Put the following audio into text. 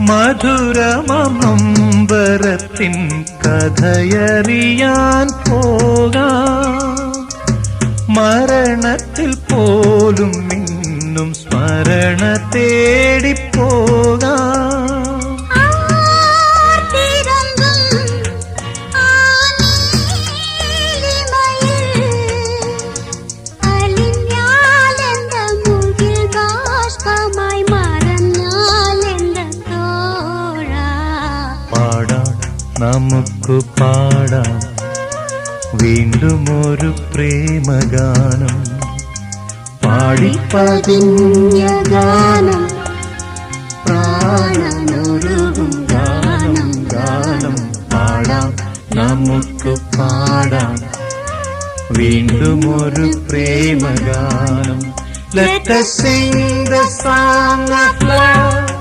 മധുരമമ്പരത്തിൻ കഥയറിയാൻ പോകാം. മരണത്തിൽ പോലും ഇന്നും സ്മരണ തേടിപ്പോകാം. നമുക്ക് പാടാം വീണ്ടും ഒരു പ്രേമഗാനം. പാടിപ്പതിഞ്ഞ ഗാനം, പ്രാണനൊരുകും ഗാനം. ഗാനം പാടാം, നമുക്ക് പാടാം വീണ്ടും ഒരു പ്രേമഗാനം. Let us sing the song of love.